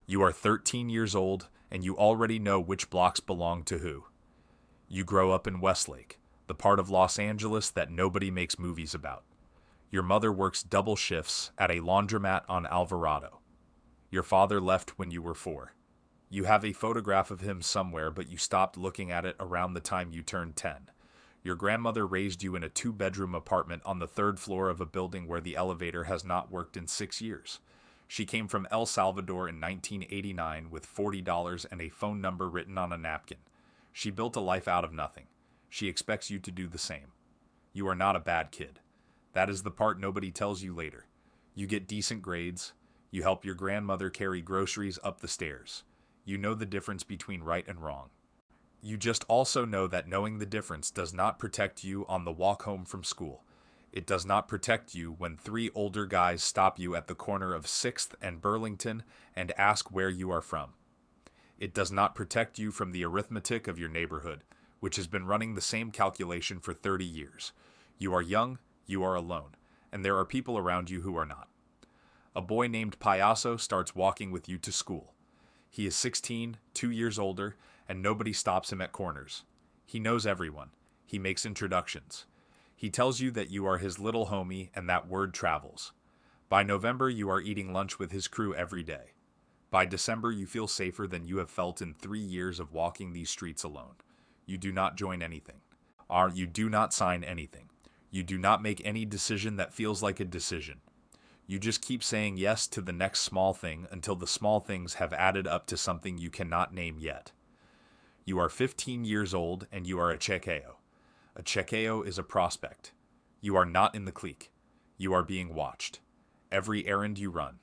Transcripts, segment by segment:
You are 13 years old, and you already know which blocks belong to who. You grow up in Westlake, the part of Los Angeles that nobody makes movies about. Your mother works double shifts at a laundromat on Alvarado. Your father left when you were 4. You have a photograph of him somewhere, but you stopped looking at it around the time you turned 10. Your grandmother raised you in a 2-bedroom apartment on the 3rd floor of a building where the elevator has not worked in 6 years. She came from El Salvador in 1989 with $40 and a phone number written on a napkin. She built a life out of nothing. She expects you to do the same. You are not a bad kid. That is the part nobody tells you later. You get decent grades. You help your grandmother carry groceries up the stairs. You know the difference between right and wrong. You just also know that knowing the difference does not protect you on the walk home from school. It does not protect you when 3 older guys stop you at the corner of 6th and Burlington and ask where you are from. It does not protect you from the arithmetic of your neighborhood, which has been running the same calculation for 30 years. You are young, you are alone, and there are people around you who are not. A boy named Payaso starts walking with you to school. He is 16, 2 years older, and nobody stops him at corners. He knows everyone. He makes introductions. He tells you that you are his little homie and that word travels. By November, you are eating lunch with his crew every day. By December, you feel safer than you have felt in 3 years of walking these streets alone. You do not join anything. You do not sign anything. You do not make any decision that feels like a decision. You just keep saying yes to the next small thing until the small things have added up to something you cannot name yet. You are 15 years old and you are a Chequeo. A Chequeo is a prospect. You are not in the clique. You are being watched. Every errand you run,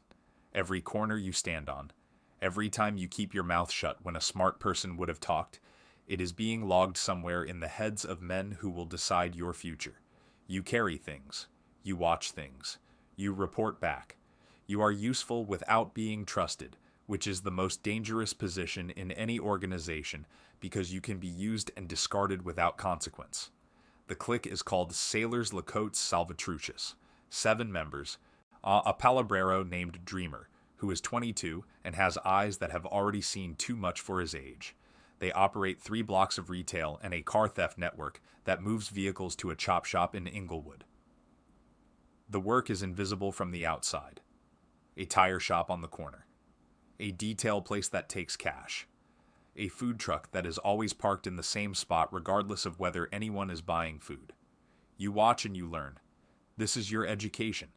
every corner you stand on, every time you keep your mouth shut when a smart person would have talked, it is being logged somewhere in the heads of men who will decide your future. You carry things. You watch things. You report back. You are useful without being trusted, which is the most dangerous position in any organization because you can be used and discarded without consequence. The clique is called Sailors Lacotes Salvatruchus. 7 members. A Palabrero named Dreamer, who is 22 and has eyes that have already seen too much for his age. They operate 3 blocks of retail and a car theft network that moves vehicles to a chop shop in Inglewood. The work is invisible from the outside. A tire shop on the corner. A detail place that takes cash. A food truck that is always parked in the same spot regardless of whether anyone is buying food. You watch and you learn. This is your education.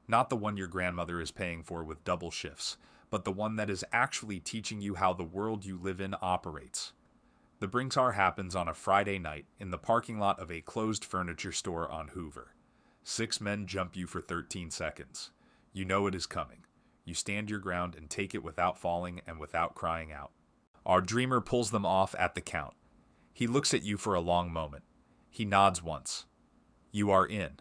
Not the one your grandmother is paying for with double shifts, but the one that is actually teaching you how the world you live in operates. The Brinksar happens on a Friday night in the parking lot of a closed furniture store on Hoover. 6 men jump you for 13 seconds. You know it is coming. You stand your ground and take it without falling and without crying out. Our dreamer pulls them off at the count. He looks at you for a long moment. He nods once. You are in.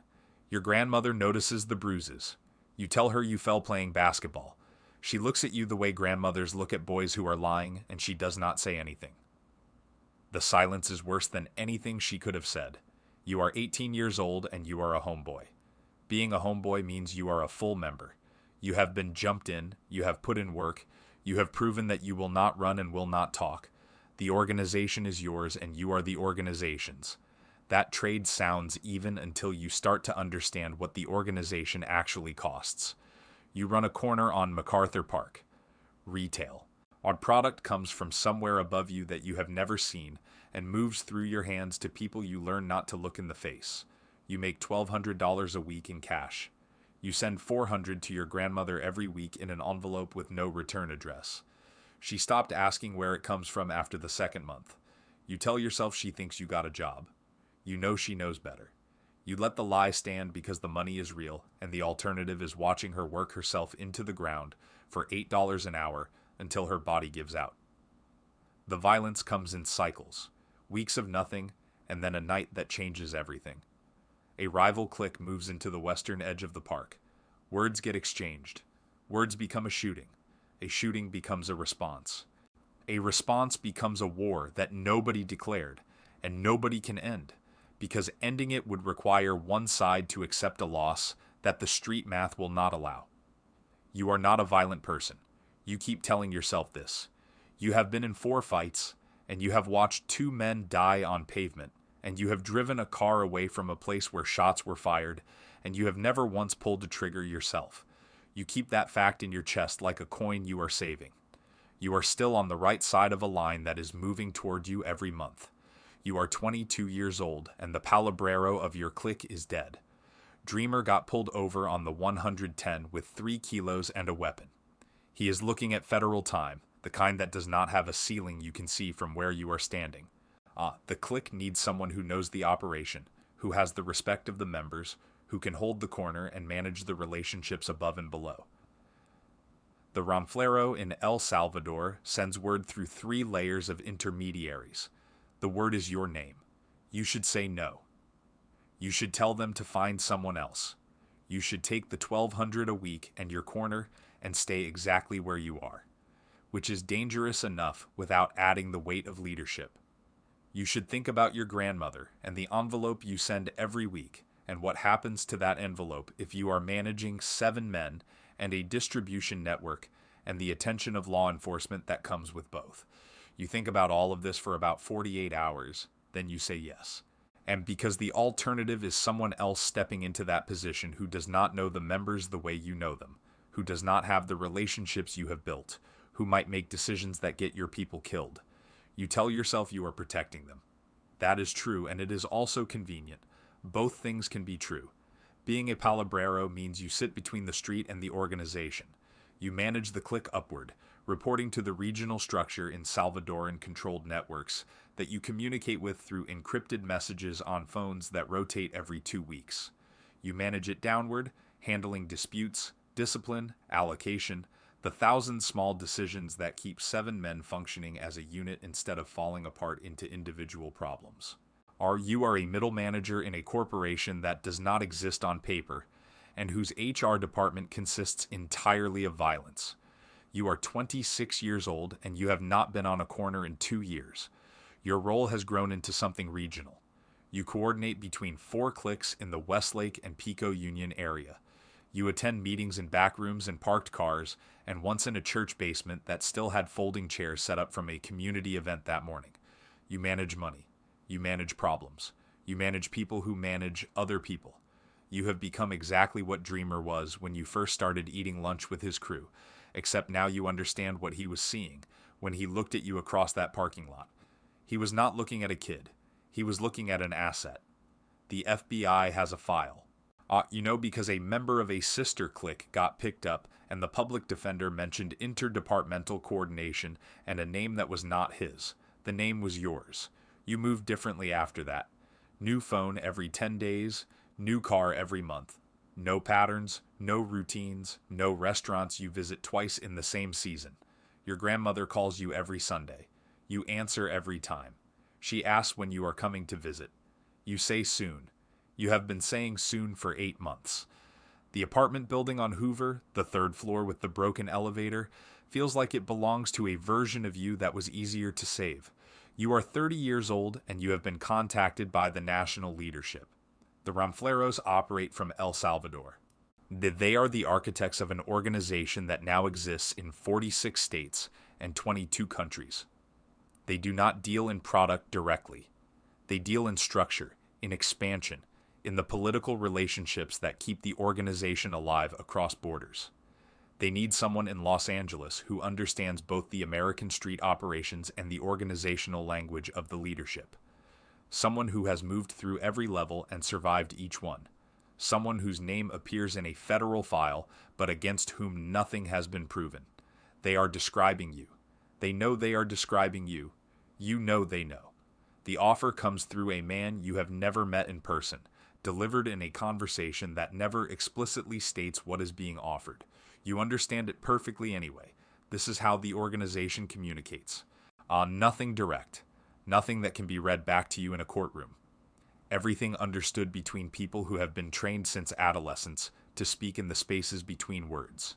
Your grandmother notices the bruises. You tell her you fell playing basketball. She looks at you the way grandmothers look at boys who are lying, and she does not say anything. The silence is worse than anything she could have said. You are 18 years old and you are a homeboy. Being a homeboy means you are a full member. You have been jumped in, you have put in work, you have proven that you will not run and will not talk. The organization is yours and you are the organization's. That trade sounds even until you start to understand what the organization actually costs. You run a corner on MacArthur Park. Retail. Our product comes from somewhere above you that you have never seen and moves through your hands to people you learn not to look in the face. You make $1,200 a week in cash. You send $400 to your grandmother every week in an envelope with no return address. She stopped asking where it comes from after the 2nd month. You tell yourself she thinks you got a job. You know she knows better. You let the lie stand because the money is real, and the alternative is watching her work herself into the ground for $8 an hour until her body gives out. The violence comes in cycles, weeks of nothing, and then a night that changes everything. A rival clique moves into the western edge of the park. Words get exchanged. Words become a shooting. A shooting becomes a response. A response becomes a war that nobody declared, and nobody can end, because ending it would require one side to accept a loss that the street math will not allow. You are not a violent person. You keep telling yourself this. You have been in 4 fights, and you have watched 2 men die on pavement, and you have driven a car away from a place where shots were fired, and you have never once pulled a trigger yourself. You keep that fact in your chest like a coin you are saving. You are still on the right side of a line that is moving toward you every month. You are 22 years old, and the Palabrero of your clique is dead. Dreamer got pulled over on the 110 with 3 kilos and a weapon. He is looking at federal time, the kind that does not have a ceiling you can see from where you are standing. The clique needs someone who knows the operation, who has the respect of the members, who can hold the corner and manage the relationships above and below. The Ranflero in El Salvador sends word through 3 layers of intermediaries. The word is your name. You should say no. You should tell them to find someone else. You should take the 1,200 a week and your corner and stay exactly where you are, which is dangerous enough without adding the weight of leadership. You should think about your grandmother and the envelope you send every week and what happens to that envelope if you are managing 7 men and a distribution network and the attention of law enforcement that comes with both. You think about all of this for about 48 hours, then you say yes. And because the alternative is someone else stepping into that position who does not know the members the way you know them, who does not have the relationships you have built, who might make decisions that get your people killed. You tell yourself you are protecting them. That is true, and it is also convenient. Both things can be true. Being a Palabrero means you sit between the street and the organization. You manage the clique upward, reporting to the regional structure in Salvadoran-controlled networks that you communicate with through encrypted messages on phones that rotate every 2 weeks. You manage it downward, handling disputes, discipline, allocation, the 1,000 small decisions that keep 7 men functioning as a unit instead of falling apart into individual problems. You are a middle manager in a corporation that does not exist on paper, and whose HR department consists entirely of violence. You are 26 years old, and you have not been on a corner in 2 years. Your role has grown into something regional. You coordinate between 4 cliques in the Westlake and Pico Union area. You attend meetings in back rooms and parked cars, and once in a church basement that still had folding chairs set up from a community event that morning. You manage money. You manage problems. You manage people who manage other people. You have become exactly what Dreamer was when you first started eating lunch with his crew, except now you understand what he was seeing when he looked at you across that parking lot. He was not looking at a kid. He was looking at an asset. The FBI has a file. Because a member of a sister clique got picked up and the public defender mentioned interdepartmental coordination and a name that was not his. The name was yours. You moved differently after that. New phone every 10 days, new car every month. No patterns, no routines, no restaurants you visit twice in the same season. Your grandmother calls you every Sunday. You answer every time. She asks when you are coming to visit. You say soon. You have been saying soon for 8 months. The apartment building on Hoover, the 3rd floor with the broken elevator, feels like it belongs to a version of you that was easier to save. You are 30 years old and you have been contacted by the national leadership. The Ranfleros operate from El Salvador. They are the architects of an organization that now exists in 46 states and 22 countries. They do not deal in product directly. They deal in structure, in expansion, in the political relationships that keep the organization alive across borders. They need someone in Los Angeles who understands both the American street operations and the organizational language of the leadership. Someone who has moved through every level and survived each one. Someone whose name appears in a federal file, but against whom nothing has been proven. They are describing you. They know they are describing you. You know they know. The offer comes through a man you have never met in person, delivered in a conversation that never explicitly states what is being offered. You understand it perfectly anyway. This is how the organization communicates. Nothing direct. Nothing that can be read back to you in a courtroom. Everything understood between people who have been trained since adolescence to speak in the spaces between words.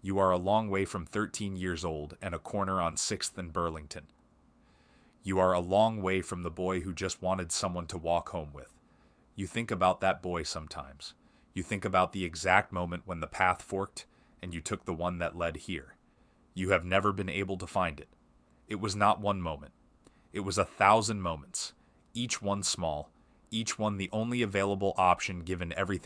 You are a long way from 13 years old and a corner on 6th and Burlington. You are a long way from the boy who just wanted someone to walk home with. You think about that boy sometimes. You think about the exact moment when the path forked and you took the one that led here. You have never been able to find it. It was not one moment. It was 1,000 moments, each one small, each one the only available option given everything